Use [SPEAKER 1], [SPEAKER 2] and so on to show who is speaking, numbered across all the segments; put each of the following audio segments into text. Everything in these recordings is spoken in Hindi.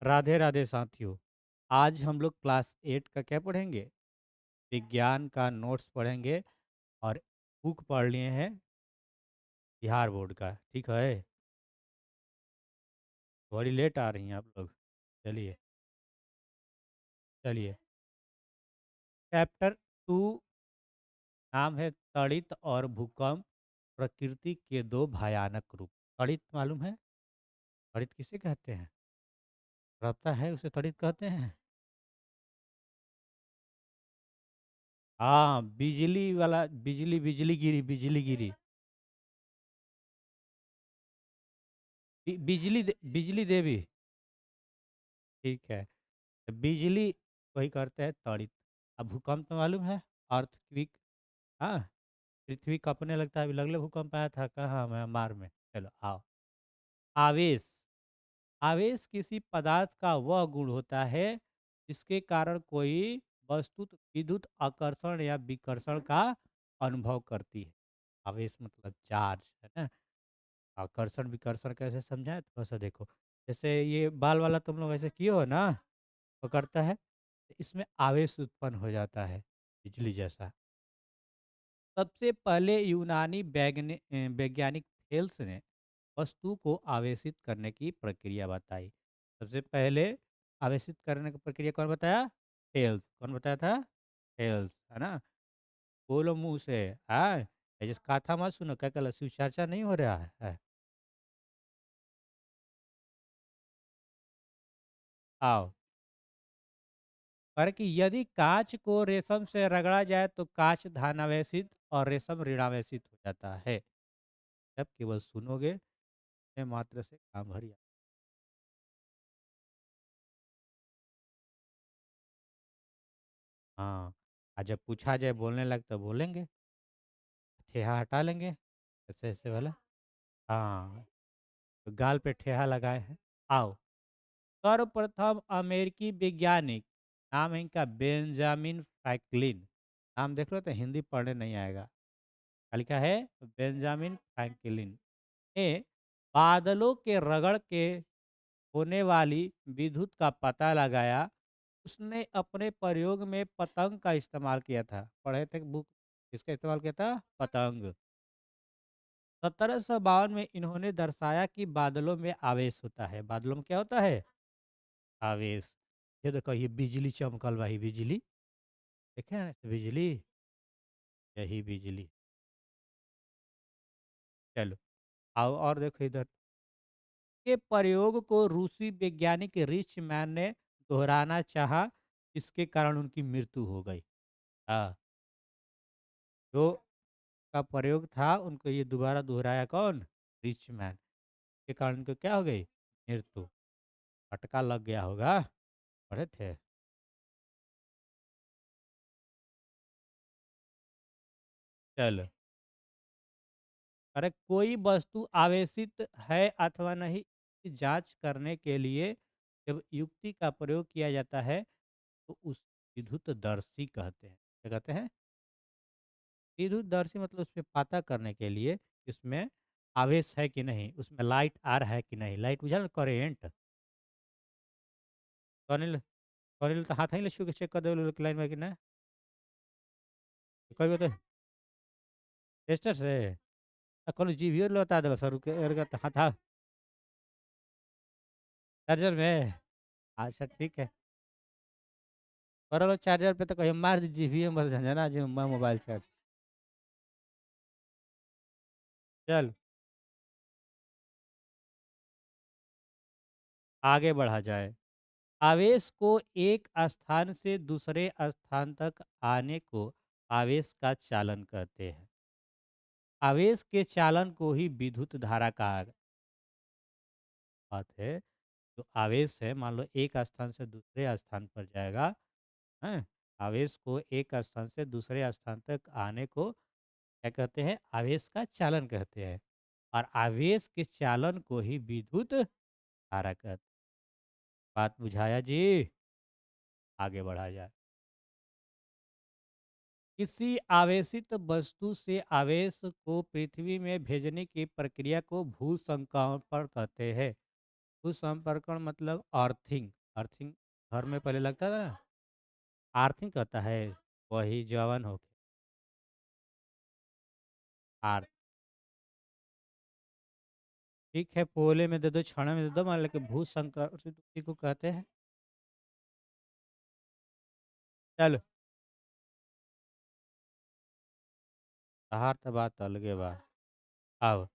[SPEAKER 1] राधे राधे साथियों। आज हम लोग क्लास 8 का क्या पढ़ेंगे? विज्ञान का नोट्स पढ़ेंगे और बुक पढ़ लिए हैं बिहार बोर्ड का। ठीक है? थोड़ी लेट आ रही हैं आप लोग। चलिए चलिए। चैप्टर 2 नाम है तड़ित और भूकंप, प्रकृति के दो भयानक रूप। तड़ित मालूम है? तड़ित किसे कहते हैं? पता है उसे तड़ित कहते हैं? हाँ, बिजली वाला, बिजली बिजली गिरी, बिजली गिरी। बिजली देवी। ठीक है। तो बिजली वही करते हैं तड़ित। अब भूकंप तो मालूम है? अर्थक्वेक। हाँ, पृथ्वी कांपने लगता है। अभी लगले भूकंप आया था कहाँ? म्यांमार में। चलो आओ। आवेश। आवेश किसी पदार्थ का वह गुण होता है जिसके कारण कोई वस्तु विद्युत आकर्षण या विकर्षण का अनुभव करती है। आवेश मतलब चार्ज है ना। आकर्षण विकर्षण कैसे समझाएं? थोड़ा सा देखो। जैसे ये बाल वाला तुम लोग ऐसे किए हो ना, वो करता है, तो इसमें आवेश उत्पन्न हो जाता है, बिजली जैसा। सबसे पहले यूनानी वैज्ञानिक थेल्स ने वस्तु को आवेशित करने की प्रक्रिया बताई। सबसे पहले आवेशित करने की प्रक्रिया कौन बताया? थेल्स। कौन बताया था? थेल्स, है ना। बोलो मुंह से। हाँ, ये जिस कथा मत सुनो, क्या कल शिव चर्चा नहीं हो रहा है। आओ। पर कि यदि कांच को रेशम से रगड़ा जाए तो कांच धनावेशित और रेशम ऋणावेशित हो जाता है। जब केवल सुनोगे मैं मात्र से काम भर जाए। हाँ, और जब पूछा जाए बोलने लग तो बोलेंगे, ठेहा हटा लेंगे, ऐसे ऐसे वाला। हाँ, तो गाल पे ठेहा लगाए हैं। आओ। सर्वप्रथम अमेरिकी वैज्ञानिक, नाम है इनका बेंजामिन फ्रैंकलिन। नाम देख लो तो हिंदी पढ़ने नहीं आएगा। क्या लिखा है? बेंजामिन फ्रैंकलिन ने बादलों के रगड़ के होने वाली विद्युत का पता लगाया। उसने अपने प्रयोग में पतंग का इस्तेमाल किया था। पढ़े थे बुक। किसका इस्तेमाल किया था? पतंग। 1752 में इन्होंने दर्शाया कि बादलों में आवेश होता है। बादलों में क्या होता है? आवेश। ये देखो, ये बिजली चमकल भाई, बिजली देखे हैं? बिजली, यही बिजली। चलो आओ और देखो इधर। के प्रयोग को रूसी वैज्ञानिक रिच मैन ने दोहराना चाहा, इसके कारण उनकी मृत्यु हो गई। हाँ, जो का प्रयोग था उनको ये दोबारा दोहराया कौन? Rich man. के कारण उनको क्या हो गई? मृत्यु। फटका लग गया होगा। पढ़े थे? चलो। अरे कोई वस्तु आवेशित है अथवा नहीं, इसकी जांच करने के लिए जब युक्ति का प्रयोग किया जाता है तो उस विद्युतदर्शी कहते हैं। क्या कहते हैं? विद्युतदर्शी मतलब उसमें पता करने के लिए इसमें आवेश है कि नहीं, उसमें लाइट आ रहा है कि नहीं। लाइट बुझा ना, करेंट। करेंट करेंट तो हाथ ही ले छू के चेक कर दे लाइन में कि ना। कई तो टेस्टर से कौन जीवियो लौटा दे सर के हाथ चार्जर में। अच्छा ठीक है। कर लो चार्जर पे तो कहीं मार दी जीवियो मत समझना जी मोबाइल चार्ज। चल आगे बढ़ा जाए। आवेश को एक स्थान से दूसरे स्थान तक आने को आवेश का चालन कहते हैं। आवेश के चालन को ही विद्युत धारा कहा बात है। तो आवेश है, मान लो एक स्थान से दूसरे स्थान पर जाएगा। हैं? आवेश को एक स्थान से दूसरे स्थान तक आने को क्या कहते हैं? आवेश का चालन कहते हैं। और आवेश के चालन को ही विद्युत धारा कहते हैं। बात बुझाया जी? आगे बढ़ा जाए। किसी आवेशित वस्तु से आवेश को पृथ्वी में भेजने की प्रक्रिया को भू संक्रमण कहते हैं। भू-संपर्कण मतलब अर्थिंग, अर्थिंग घर में पहले लगता था ना, अर्थिंग कहता है, वही जवन होके आर ठीक है, पोले में दे दो, छाना में दे दो, मान लेके भू-संकर उसी को कहते हैं। चलो, तहार त बात अलगे बा। अब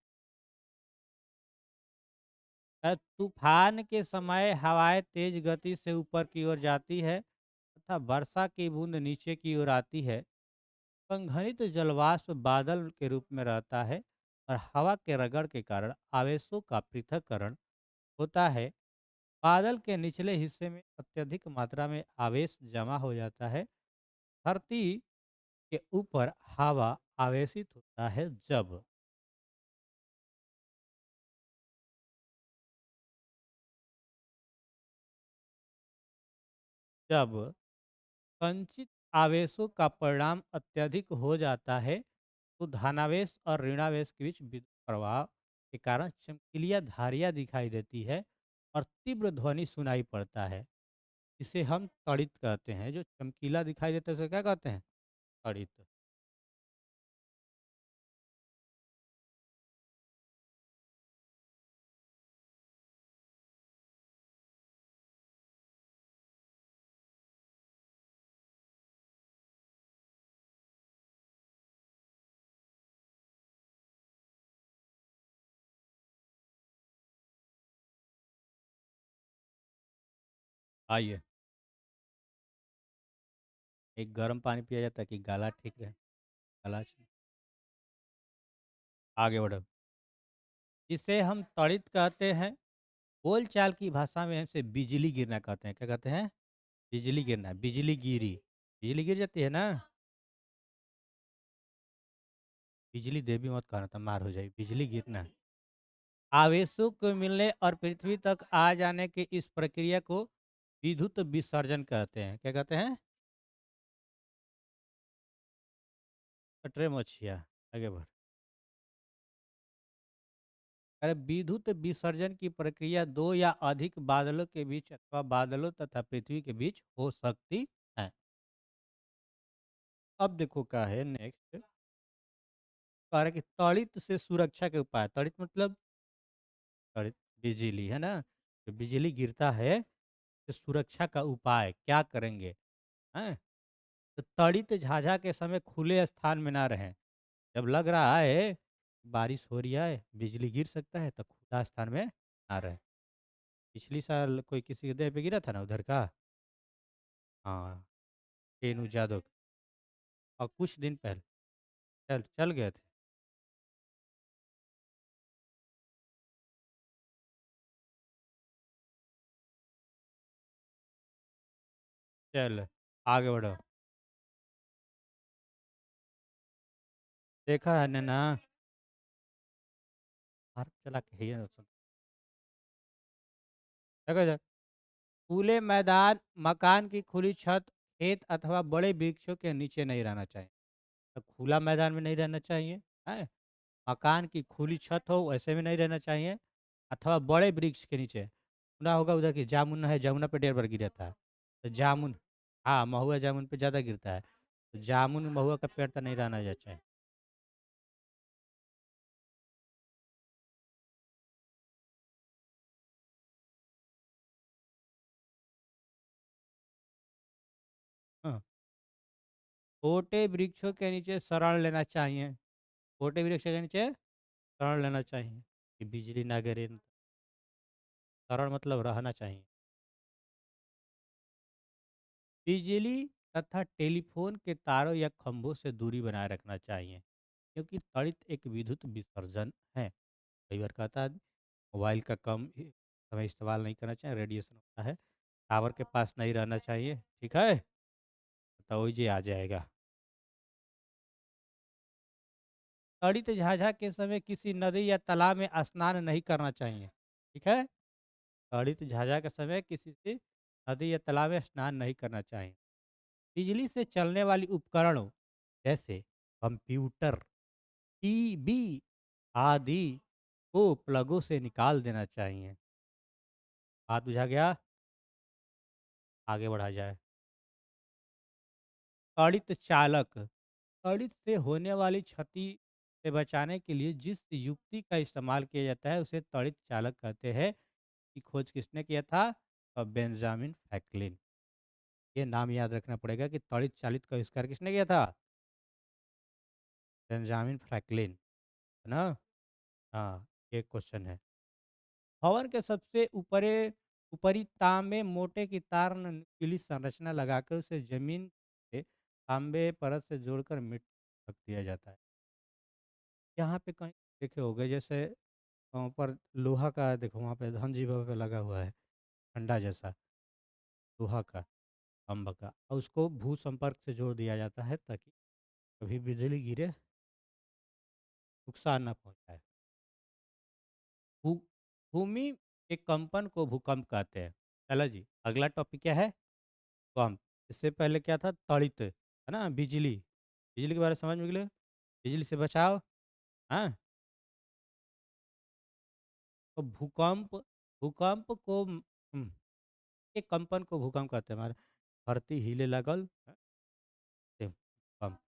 [SPEAKER 1] तूफान के समय हवाएं तेज गति से ऊपर की ओर जाती है तथा वर्षा की बूंद नीचे की ओर आती है। संघनित जलवाष्प बादल के रूप में रहता है और हवा के रगड़ के कारण आवेशों का पृथक्करण होता है। बादल के निचले हिस्से में अत्यधिक मात्रा में आवेश जमा हो जाता है। धरती के ऊपर हवा आवेशित होता है जब संचित आवेशों का परिणाम अत्यधिक हो जाता है तो धनावेश और ऋणावेश के बीच विद्युत प्रवाह के कारण चमकीलियां धारियां दिखाई देती है और तीव्र ध्वनि सुनाई पड़ता है। इसे हम तड़ित कहते हैं। जो चमकीला दिखाई देता है उसे क्या कहते हैं? तड़ित। आइए, एक गर्म पानी पिया जाता है कि गला ठीक रहे। गला आगे बढ़ो। इसे हम तड़ित कहते हैं। बोलचाल की भाषा में इसे बिजली गिरना कहते हैं। क्या कहते हैं? बिजली गिरना, बिजली गिरी। बिजली गिर जाती है ना, बिजली देवी मत कहना था, मार हो जाएगी। बिजली गिरना, आवेशों को मिलने और पृथ्वी तक आ जाने की इस प्रक्रिया को विद्युत विसर्जन कहते हैं। क्या कहते हैं? कटरे मछिया। आगे बढ़। अरे, विद्युत विसर्जन की प्रक्रिया दो या अधिक बादलों के बीच अथवा बादलों तथा पृथ्वी के बीच हो सकती है। अब देखो क्या है नेक्स्ट। कह रहा है कि तड़ित से सुरक्षा के उपाय। तड़ित मतलब तड़ित बिजली है ना, तो बिजली गिरता है तो सुरक्षा का उपाय क्या करेंगे? हैं? तो तड़ित झाझा के समय खुले स्थान में ना रहें। जब लग रहा है बारिश हो रही है, बिजली गिर सकता है, तो खुला स्थान में ना रहें। पिछली साल कोई किसी के देह पे गिरा था ना उधर का। हाँ, केनू जादव। और कुछ दिन पहले चल चल गए थे। चल आगे बढ़ो। देखा है ना, भारत चला के है ये सब। देखो इधर, खुले मैदान, मकान की खुली छत, खेत अथवा बड़े वृक्षों के नीचे नहीं रहना चाहिए। तो खुला मैदान में नहीं रहना चाहिए है। मकान की खुली छत हो वैसे में नहीं रहना चाहिए, अथवा बड़े वृक्ष के नीचे। सुना होगा उधर की जामुन है, जमुना पे ढेर बार गिरा था। तो जामुन, हाँ, महुआ जामुन पे ज़्यादा गिरता है। तो जामुन महुआ का पेड़ तो नहीं रहना चाहिए। हाँ, छोटे वृक्षों के नीचे शरण लेना चाहिए। छोटे वृक्ष के नीचे शरण लेना चाहिए कि बिजली ना गिरे। शरण मतलब रहना चाहिए। बिजली तथा टेलीफोन के तारों या खंभों से दूरी बनाए रखना चाहिए, क्योंकि तड़ित एक विद्युत विसर्जन है। कई बार कहता है मोबाइल का कम समय इस्तेमाल नहीं करना चाहिए, रेडिएशन होता है। टावर के पास नहीं रहना चाहिए, ठीक है? तो वही जी आ जाएगा। तड़ित झाझा के समय किसी नदी या तालाब में स्नान नहीं करना चाहिए, ठीक है? तड़ित झाझा के समय किसी से नदी या तालाब में स्नान नहीं करना चाहिए। बिजली से चलने वाली उपकरणों जैसे कंप्यूटर, टीवी आदि को प्लगों से निकाल देना चाहिए। बात बुझा गया? आगे बढ़ा जाए। त्वरित चालक, त्वरित से होने वाली क्षति से बचाने के लिए जिस युक्ति का इस्तेमाल किया जाता है उसे त्वरित चालक कहते हैं। की खोज किसने किया था? Benjamin Franklin. ये नाम याद रखना पड़ेगा कि त्वरित चालित का आविष्कार किसने किया था? बेंजामिन फ्रैंकलिन, है ना? हाँ, ये क्वेश्चन है। भवन के सबसे ऊपरी तांबे मोटे की तार नुकीली संरचना लगाकर उसे जमीन से तांबे परत से जोड़कर मिट रख दिया जाता है। यहाँ पे कहीं देखे होंगे जैसे पर लोहा का देखो वहाँ पे धन जीवा पे लगा हुआ है, खंडा जैसा लोहा का, खम्भ का और उसको भू संपर्क से जोड़ दिया जाता है ताकि कभी बिजली गिरे, नुकसान ना पहुँचाए। भू भूमि के कंपन को भूकंप कहते हैं। चलो जी, अगला टॉपिक क्या है? भूकंप। इससे पहले क्या था? त्वरित, है ना? बिजली, बिजली के बारे में समझ में गए? बिजली से बचाव, हाँ? तो भूकंप भूकंप को के कंपन को भूकंप कहते हैं। हमारे धरती हिले लगल, ते भूकंप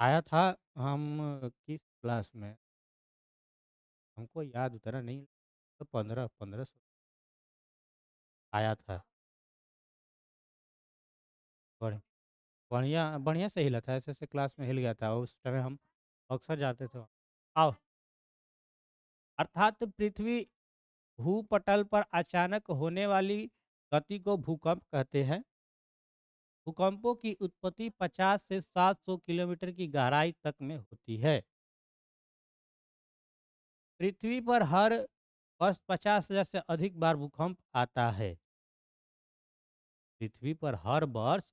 [SPEAKER 1] आया था। हम किस क्लास में? हमको याद उतना नहीं, तो 1500 आया था। बढ़ बढ़िया बढ़िया से हिला था, ऐसे-ऐसे क्लास में हिल गया था। उस समय हम अक्सर जाते थे वहाँ। आओ, अर्थात पृथ्वी भूपटल पर अचानक होने वाली गति को भूकंप कहते हैं। भूकंपों की उत्पत्ति 50 से 700 किलोमीटर की गहराई तक में होती है। पृथ्वी पर हर वर्ष 50,000 से अधिक बार भूकंप आता है। पृथ्वी पर हर वर्ष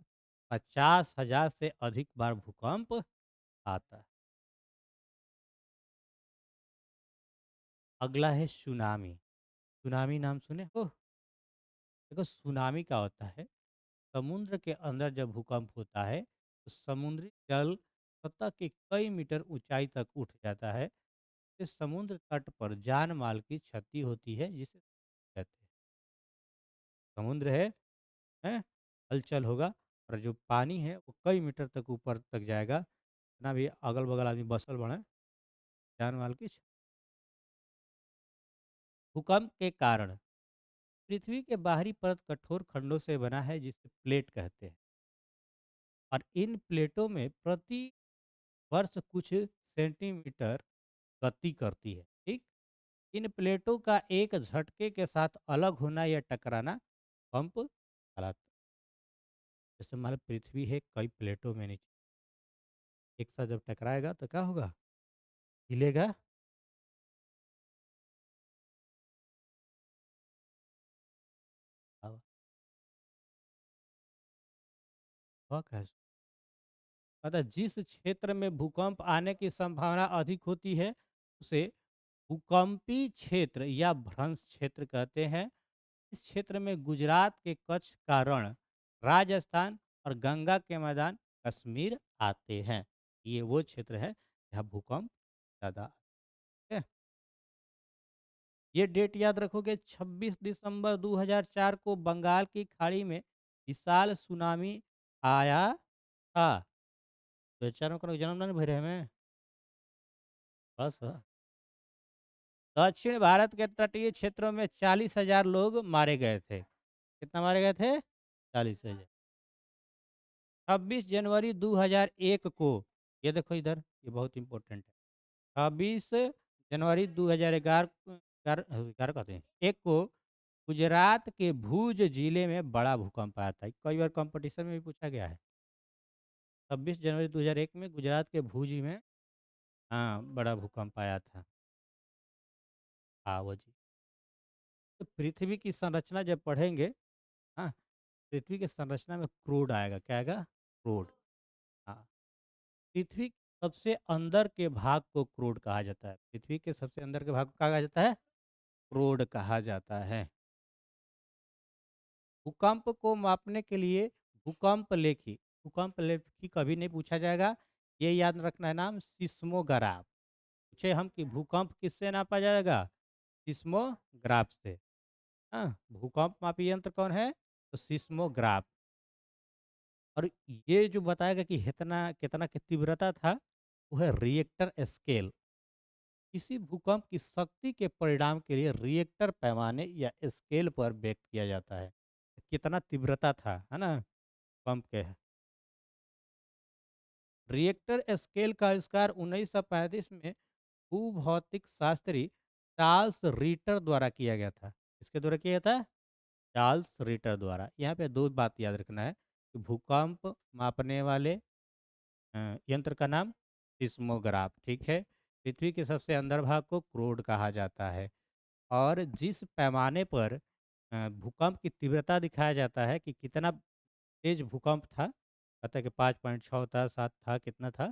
[SPEAKER 1] 50,000 से अधिक बार भूकंप आता है। अगला है सुनामी। सुनामी नाम सुने हो? देखो सुनामी क्या होता है? समुद्र के अंदर जब भूकंप होता है तो समुद्री जल सतह के कई मीटर ऊंचाई तक उठ जाता है। इस समुद्र तट पर जान माल की क्षति होती है जिसे कहते हैं समुद्र है हलचल होगा और जो पानी है वो कई मीटर तक ऊपर तक जाएगा। ना भी अगल बगल आदमी बसल बने, जान माल की भूकंप के कारण पृथ्वी के बाहरी परत कठोर खंडों से बना है जिसे प्लेट कहते हैं और इन प्लेटों में प्रति वर्ष कुछ सेंटीमीटर गति करती है। ठीक, इन प्लेटों का एक झटके के साथ अलग होना या टकराना पंप कहलाता है। जैसे मान लो पृथ्वी है कई प्लेटों में नीचे, एक साथ जब टकराएगा तो क्या होगा? हिलेगा। हवा हवा का मतलब जिस क्षेत्र में भूकंप आने की संभावना अधिक होती है उसे भूकंपी क्षेत्र या भ्रंश क्षेत्र कहते हैं। इस क्षेत्र में गुजरात के कच्छ का रण, राजस्थान और गंगा के मैदान कश्मीर आते हैं। ये वो क्षेत्र है जहाँ भूकंप ज़्यादा आते हैं। ये डेट याद रखोगे 26 दिसंबर 2004 को बंगाल की खाड़ी में विशाल सुनामी आया था। बेचारों का जन्मदिन भर रहे में बस दक्षिण भारत के तटीय क्षेत्रों में 40,000 लोग मारे गए थे। कितना मारे गए थे? 40,000। 26 जनवरी 2001 को, ये देखो इधर, ये बहुत इम्पोर्टेंट है। 26 जनवरी 2011 11 कहते हैं, एक को गुजरात के भूज जिले में बड़ा भूकंप आया था। कई बार कंपटीशन में भी पूछा गया है। 26 जनवरी 2001 में गुजरात के भूज में हाँ, बड़ा भूकंप आया था। हाँ, वो जी। तो पृथ्वी की संरचना जब पढ़ेंगे, हाँ, पृथ्वी की संरचना में क्रूड आएगा। क्या आएगा? क्रूड। हाँ, पृथ्वी के सबसे अंदर के भाग को क्रूड कहा जाता है। पृथ्वी के सबसे अंदर के भाग को क्या कहा जाता है? क्रूड कहा जाता है। भूकंप को मापने के लिए भूकंप लेखी कभी नहीं पूछा जाएगा। ये याद रखना है नाम सिस्मोग्राफ। पूछे हम कि भूकंप किससे नापा जाएगा? सिस्मोग्राफ से। हाँ, भूकंप मापी यंत्र कौन है? तो सिस्मोग्राफ। और ये जो बताएगा कि कितना कितना की तीव्रता था, वो है रिएक्टर स्केल। किसी भूकंप की शक्ति के परिणाम के लिए रिएक्टर पैमाने या स्केल पर व्यक्त किया जाता है। कितना तीव्रता था, है ना? पंप के। रिएक्टर स्केल का आविष्कार 1935 में भूभौतिक शास्त्री चार्ल्स रीटर द्वारा किया गया था। किसके द्वारा किया गया था? चार्ल्स रीटर द्वारा। यहाँ पे दो बात याद रखना है कि भूकंप मापने वाले यंत्र का नाम सिस्मोग्राफ, ठीक है। पृथ्वी के सबसे अंदर भाग को क्रोड कहा जाता है। और जिस पैमाने पर भूकंप की तीव्रता दिखाया जाता है कि कितना तेज भूकंप था, कहता है कि 5.6 था, 7 था, कितना था,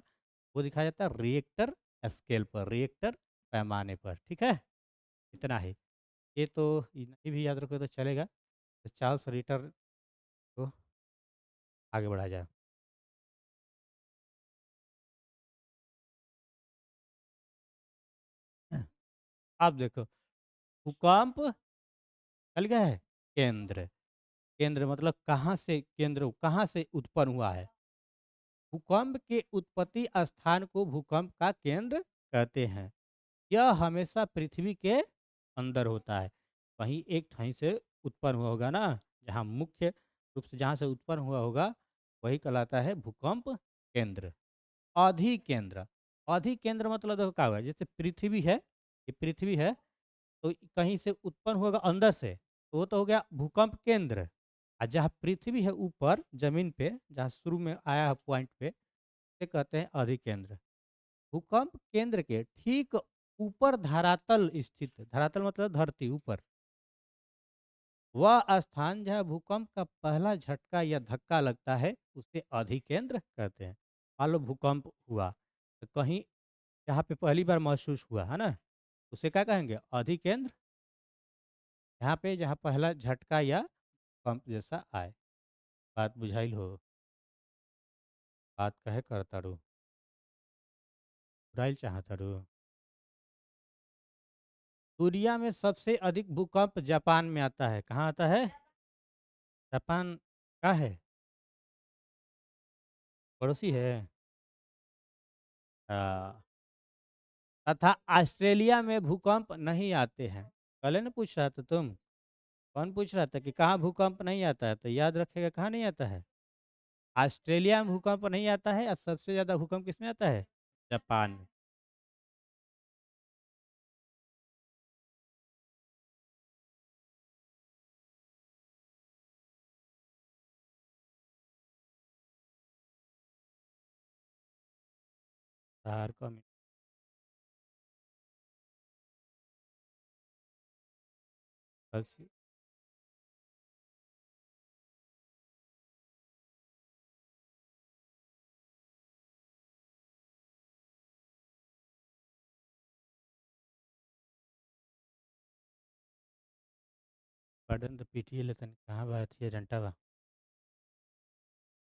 [SPEAKER 1] वो दिखाया जाता है रिएक्टर स्केल पर, रिएक्टर पैमाने पर, ठीक है। इतना ही। ये तो ये भी याद रखो तो चलेगा। तो चार्ल्स रिटर को आगे बढ़ाया जाए। आप देखो, भूकंप चल गया है केंद्र। केंद्र मतलब कहाँ से, केंद्र कहाँ से उत्पन्न हुआ है? भूकंप के उत्पत्ति स्थान को भूकंप का केंद्र कहते हैं। यह हमेशा पृथ्वी के अंदर होता है। वहीं एक ठाई से उत्पन्न हुआ होगा ना, जहाँ मुख्य रूप से जहाँ से उत्पन्न हुआ होगा, वही कहलाता है भूकंप केंद्र। अधिकेंद्र। अधिकेंद्र मतलब देखो क्या हुआ, जैसे पृथ्वी है, ये पृथ्वी है, तो कहीं से उत्पन्न होगा अंदर से, तो वो तो हो गया भूकंप केंद्र। और जहाँ पृथ्वी है ऊपर जमीन पे, जहाँ शुरू में आया है पॉइंट पे, से कहते हैं अधिकेंद्र। भूकंप केंद्र के ठीक ऊपर धरातल स्थित, धरातल मतलब धरती ऊपर, वह स्थान जहाँ भूकंप का पहला झटका या धक्का लगता है, उसे अधिकेंद्र कहते हैं। मान लो भूकंप हुआ, तो कहीं जहाँ पे पहली बार महसूस हुआ है ना, उसे क्या कहेंगे? अधिकेंद्र। यहाँ पे जहाँ पहला झटका या पंप जैसा आए। बात बुझाइल हो? बात कहे करता रू, बुझाइल चाहता रू। दुनिया में सबसे अधिक भूकंप जापान में आता है। कहाँ आता है? जापान का है, पड़ोसी है। हाँ। तथा ऑस्ट्रेलिया में भूकंप नहीं आते हैं। पहले ना पूछ रहा था तुम, कौन पूछ रहा था कि कहाँ भूकंप नहीं आता है, तो याद रखेगा कहाँ नहीं आता है। ऑस्ट्रेलिया में भूकंप नहीं आता है, और सबसे ज़्यादा भूकंप किसमें आता है? जापान में। बाहर को कल पढ़न तो पीटिए लेतन कहाँ बात है डंटा बा।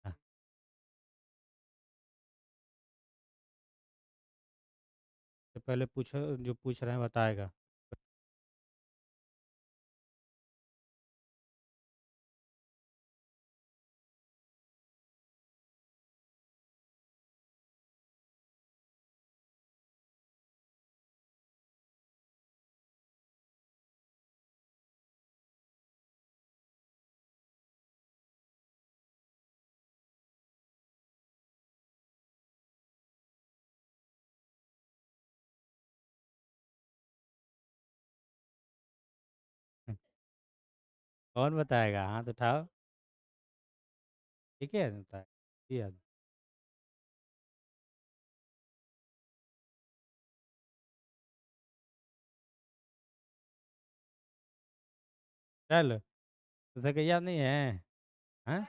[SPEAKER 1] हाँ, तो पहले पूछो, जो पूछ रहे हैं बताएगा। कौन बताएगा? हाथ उठाओ। ठीक है, बताए। याद। चल, तुझे क्या याद नहीं है? हाँ?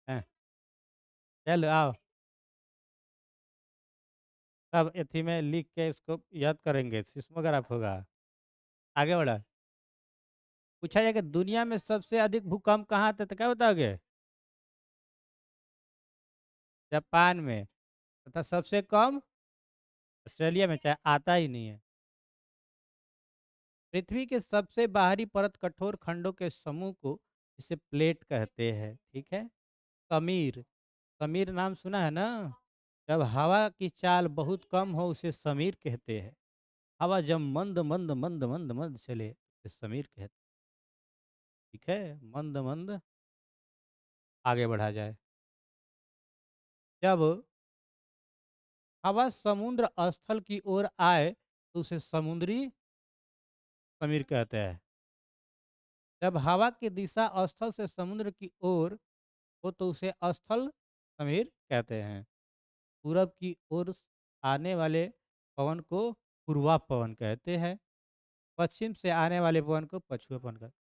[SPEAKER 1] हाँ, चल आओ, सब एथी में लिख के इसको याद करेंगे, सिस्मोग्राफ होगा। आगे बढ़ा। पूछा जाएगा दुनिया में सबसे अधिक भूकंप कहाँ आता है, तो क्या बताओगे? जापान में। तथा सबसे कम ऑस्ट्रेलिया में, चाहे आता ही नहीं है। पृथ्वी के सबसे बाहरी परत कठोर खंडों के समूह को इसे प्लेट कहते हैं, ठीक है। समीर, समीर नाम सुना है ना? जब हवा की चाल बहुत कम हो उसे समीर कहते हैं। हवा जब मंद मंद मंद मंद मंद चले उसे समीर कहते, ठीक है। मंद मंद आगे बढ़ा जाए। जब हवा समुद्र स्थल की ओर आए तो उसे समुद्री समीर कहते हैं। जब हवा की दिशा स्थल से समुद्र की ओर हो तो उसे स्थल समीर कहते हैं। पूरब की ओर आने वाले पवन को पूर्वा पवन कहते हैं। पश्चिम से आने वाले पवन को पछुआ पवन कहते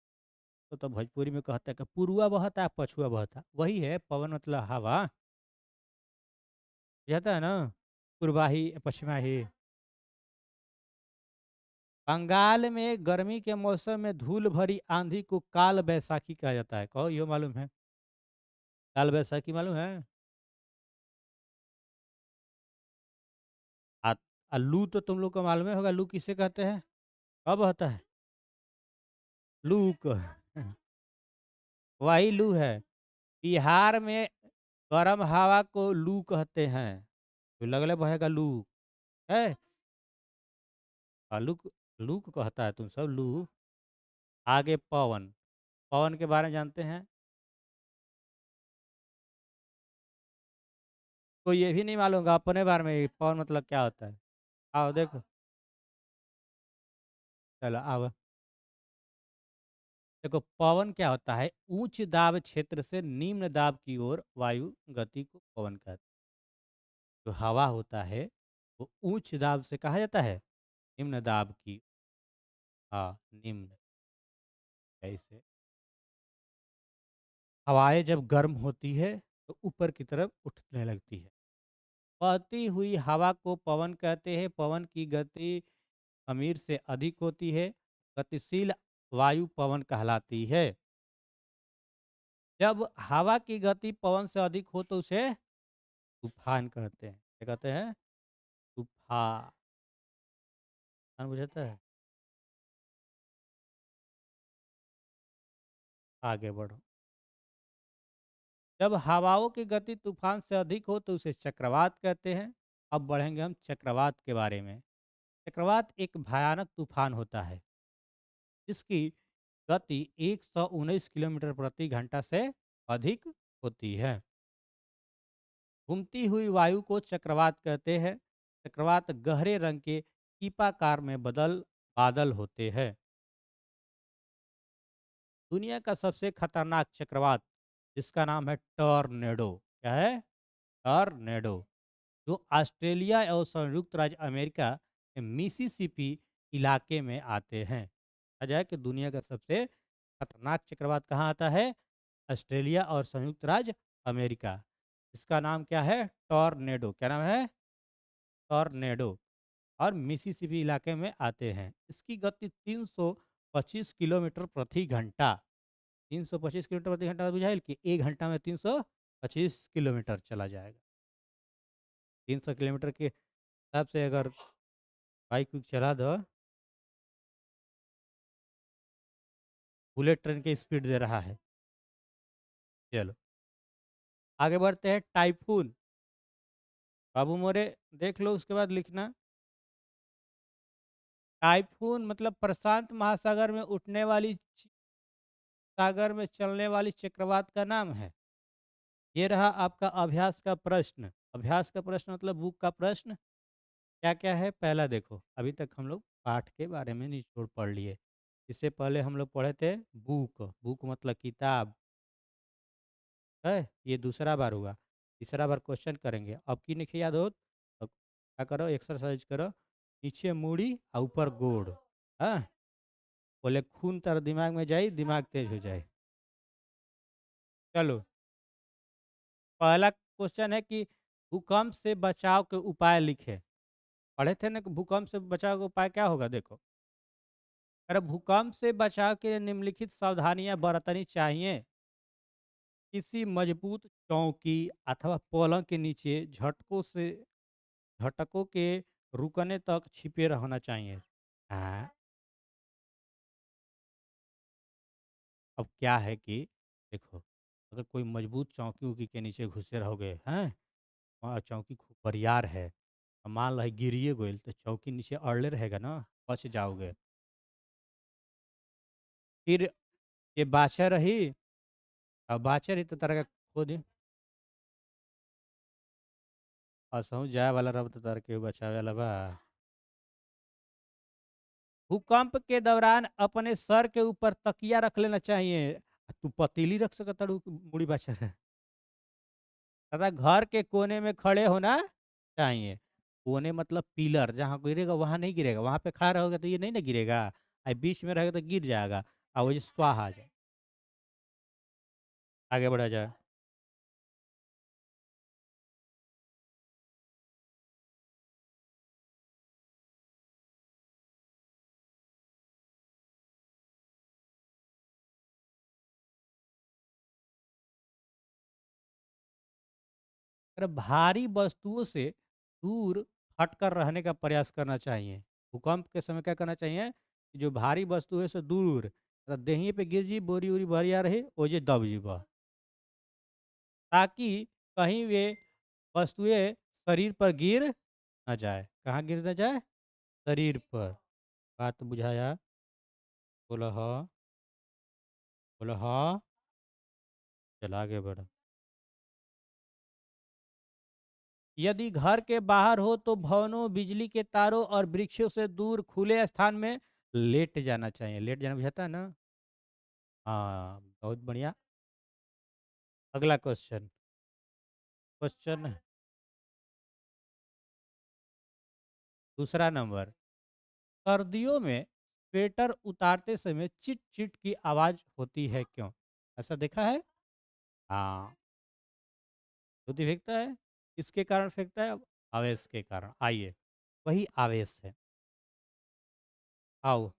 [SPEAKER 1] हैं। तो भोजपुरी में कहता है कि पूर्वा बहता है पछुआ बहता, वही है पवन मतलब हवा, जाता है ना, पूर्वाही पश्चिमाही। बंगाल में गर्मी के मौसम में धूल भरी आंधी को काल बैसाखी कहा जाता है। कहो यो मालूम है? काल बैसाखी मालूम है? आ, लू तो तुम लोग को मालूम ही होगा, लू किसे कहते हैं? कब होता है? लू को वही लू है। बिहार में गर्म हवा को लू कहते हैं। तो लगले बहेगा लू है। लू, लू को कहता है तुम सब लू। आगे पवन, पवन के बारे में जानते हैं? कोई ये भी नहीं मालूम होगा अपने बारे में ही, पवन मतलब क्या होता है? आओ देखो, चलो आओ देखो, पवन क्या होता है? उच्च दाब क्षेत्र से निम्न दाब की ओर वायु गति को पवन कहते हैं। जो हवा होता है वो उच्च दाब से कहा जाता है निम्न दाब की। हाँ, निम्न, ऐसे हवाएं जब गर्म होती है तो ऊपर की तरफ उठने लगती है। बहती हुई हवा को पवन कहते हैं। पवन की गति अमीर से अधिक होती है। गतिशील वायु पवन कहलाती है। जब हवा की गति पवन से अधिक हो तो उसे तूफान कहते हैं। क्या कहते हैं? तूफान। बुझाता है? आगे बढ़ो। जब हवाओं की गति तूफान से अधिक हो तो उसे चक्रवात कहते हैं। अब बढ़ेंगे हम चक्रवात के बारे में। चक्रवात एक भयानक तूफान होता है जिसकी गति 119 किलोमीटर प्रति घंटा से अधिक होती है। घूमती हुई वायु को चक्रवात कहते हैं। चक्रवात गहरे रंग के कीपाकार में बदल बादल होते हैं। दुनिया का सबसे खतरनाक चक्रवात जिसका नाम है टॉर्नेडो, क्या है? टॉर्नेडो, जो ऑस्ट्रेलिया और संयुक्त राज्य अमेरिका के मिसिसिपी इलाके में आते हैं। कहा जाए कि दुनिया का सबसे खतरनाक चक्रवात कहाँ आता है? ऑस्ट्रेलिया और संयुक्त राज्य अमेरिका। इसका नाम क्या है? टॉर्नेडो। क्या नाम है? टॉर्नेडो। और मिसिसिपी इलाके में आते हैं। इसकी गति 325 किलोमीटर प्रति घंटा। 325 किलोमीटर प्रति घंटा बुझाइल कि 1 घंटा में 325 किलोमीटर चला जाएगा। 300 किलोमीटर के हिसाब से अगर बाइक उइक चला दो, बुलेट ट्रेन की स्पीड दे रहा है। चलो आगे बढ़ते हैं। टाइफून, बाबू मोरे देख लो उसके बाद लिखना। टाइफून मतलब प्रशांत महासागर में उठने वाली सागर में चलने वाली चक्रवात का नाम है। ये रहा आपका अभ्यास का प्रश्न। अभ्यास का प्रश्न मतलब बुक का प्रश्न। क्या क्या है? पहला देखो, अभी तक हम लोग पाठ के बारे में निचोड़ पढ़ लिए। इससे पहले हम लोग पढ़े थे बुक, बुक मतलब किताब है। ये दूसरा बार हुआ। तीसरा बार क्वेश्चन करेंगे। अब की नहीं याद हो तो क्या करो, एक्सरसाइज करो। नीचे मूड़ी और ऊपर गोड़। हाँ, बोले खून तर दिमाग में जाए, दिमाग तेज हो जाए। चलो, पहला क्वेश्चन है कि भूकंप से बचाव के उपाय लिखे। पढ़े थे ना कि भूकंप से बचाव का उपाय क्या होगा? देखो, अगर भूकंप से बचाव के लिए निम्नलिखित सावधानियां बरतनी चाहिए। किसी मजबूत चौकी अथवा पलंग के नीचे झटकों के रुकने तक छिपे रहना चाहिए। हाँ, अब क्या है कि देखो, अगर कोई मजबूत चौकी-वौकी के नीचे घुसे रहोगे, हैं? वहाँ चौकी खूब बरियार है, मान लो गिरिए गइल तो चौकी नीचे अड़ले रहेगा ना, बच जाओगे। फिर ये बाछा रही, अब बाछा रही तो तारा के खुद असहु जाए वाला रब तो तारा केहू बचावे वाला बा। भूकंप के दौरान अपने सर के ऊपर तकिया रख लेना चाहिए। तू पतीली रख सकत तारू मुड़ी बाछा तथा घर के कोने में खड़े होना चाहिए। कोने मतलब पिलर जहाँ गिरेगा वहाँ नहीं गिरेगा, वहाँ पे खड़ा रहोगे तो ये नहीं ना गिरेगा। बीच में रहेगा तो गिर जाएगा और वही स्वाहा आ जाए। आगे बढ़ा जाए। अगर भारी वस्तुओं से दूर हटकर रहने का प्रयास करना चाहिए। भूकंप के समय क्या करना चाहिए कि जो भारी वस्तु है से दूर, अगर देहिए पे गिर जी बोरी उरी भरिया रही ओजे दब जीबा, ताकि कहीं वे वस्तुएं शरीर पर गिर न जाए। कहाँ गिर न जाए? शरीर पर। बात बुझाया? बोला हाँ। बोला हाँ। चला आगे बढ़। यदि घर के बाहर हो तो भवनों, बिजली के तारों और वृक्षों से दूर खुले स्थान में लेट जाना चाहिए। लेट जाना बुझाता है ना? हाँ, बहुत बढ़िया। अगला क्वेश्चन। क्वेश्चन दूसरा नंबर। सर्दियों में स्वेटर उतारते समय चिट चिट की आवाज होती है क्यों? ऐसा देखा है? हाँ, धोती फेंकता है। किसके कारण फेंकता है? आवेश के कारण। आइए, वही आवेश है। आओ।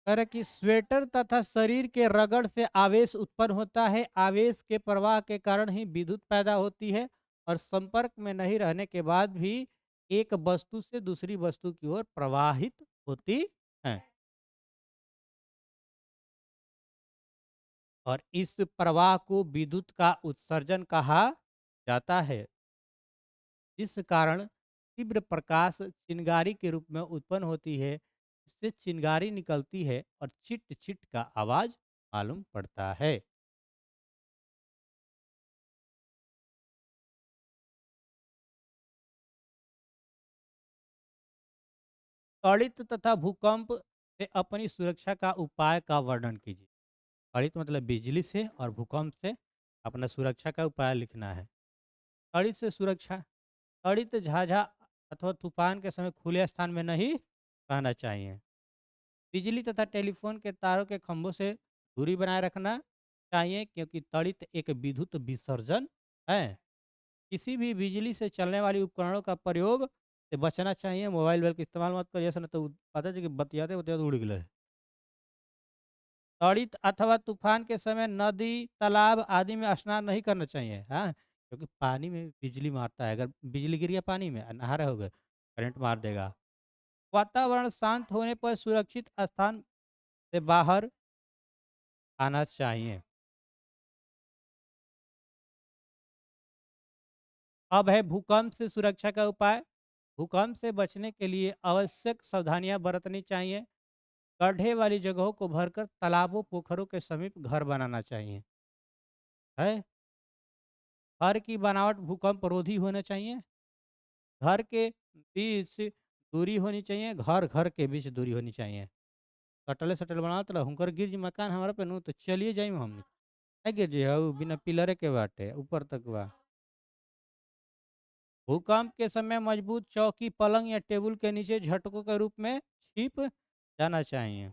[SPEAKER 1] कह रहे कि स्वेटर तथा शरीर के रगड़ से आवेश उत्पन्न होता है। आवेश के प्रवाह के कारण ही विद्युत पैदा होती है और संपर्क में नहीं रहने के बाद भी एक वस्तु से दूसरी वस्तु की ओर प्रवाहित होती है। और इस प्रवाह को विद्युत का उत्सर्जन कहा जाता है। इस कारण तीव्र प्रकाश चिनगारी के रूप में उत्पन्न होती है। इससे चिनगारी निकलती है और चिट चिट का आवाज मालूम पड़ता है। त्वरित तथा भूकंप से अपनी सुरक्षा का उपाय का वर्णन कीजिए। त्वरित मतलब बिजली से और भूकंप से अपना सुरक्षा का उपाय लिखना है। त्वरित से सुरक्षा। त्वरित झाझा अथवा तूफान के समय खुले स्थान में नहीं रहना चाहिए। बिजली तथा टेलीफोन के तारों के खंभों से दूरी बनाए रखना चाहिए, क्योंकि त्वरित एक विद्युत विसर्जन है। किसी भी बिजली से चलने वाली उपकरणों का प्रयोग से बचना चाहिए। मोबाइल वोबाइल का इस्तेमाल मत करिए, ऐसा नहीं तो पता है कि बतियाते बतियाते उड़ गए। त्वरित अथवा तूफान के समय नदी, तालाब आदि में स्नान नहीं करना चाहिए। हाँ, क्योंकि पानी में बिजली मारता है। अगर बिजली गिर गया पानी में नहा रहे होगे, करंट मार देगा। वातावरण शांत होने पर सुरक्षित स्थान से बाहर आना चाहिए। अब है भूकंप से सुरक्षा का उपाय। भूकंप से बचने के लिए आवश्यक सावधानियां बरतनी चाहिए। गड्ढे वाली जगहों को भरकर तालाबों, पोखरों के समीप घर बनाना चाहिए। है। घर की बनावट भूकंप रोधी होना चाहिए। घर के बीच दूरी होनी चाहिए। घर घर के बीच दूरी होनी चाहिए। सटले सटल बनावत रह हुनकर गिर जी मकान हमारा पे नु तो चलिए जाई हमने। है गिर जी हऊ बिना पिलरे के बाटे ऊपर तक बा। भूकंप के समय मजबूत चौकी, पलंग या टेबल के नीचे झटकों के रूप में छिप जाना चाहिए।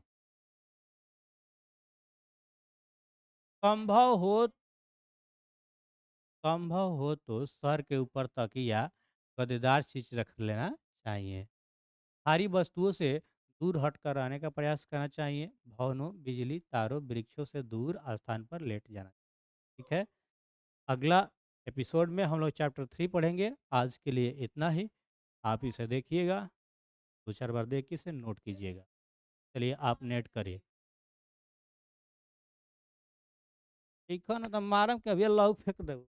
[SPEAKER 1] संभव हो संभव हो तो सर के ऊपर तकिया, गद्देदार चीज रख लेना चाहिए। भारी वस्तुओं से दूर हटकर रहने का प्रयास करना चाहिए। भवनों, बिजली, तारों, वृक्षों से दूर स्थान पर लेट जाना। ठीक है। अगला एपिसोड में हम लोग चैप्टर 3 पढ़ेंगे। आज के लिए इतना ही। आप इसे देखिएगा। 2-4 बार देखिए, इसे नोट कीजिएगा। चलिए आप नेट करिए। ठीक है ना, तो मारम के अभी लहू फेंक देबू।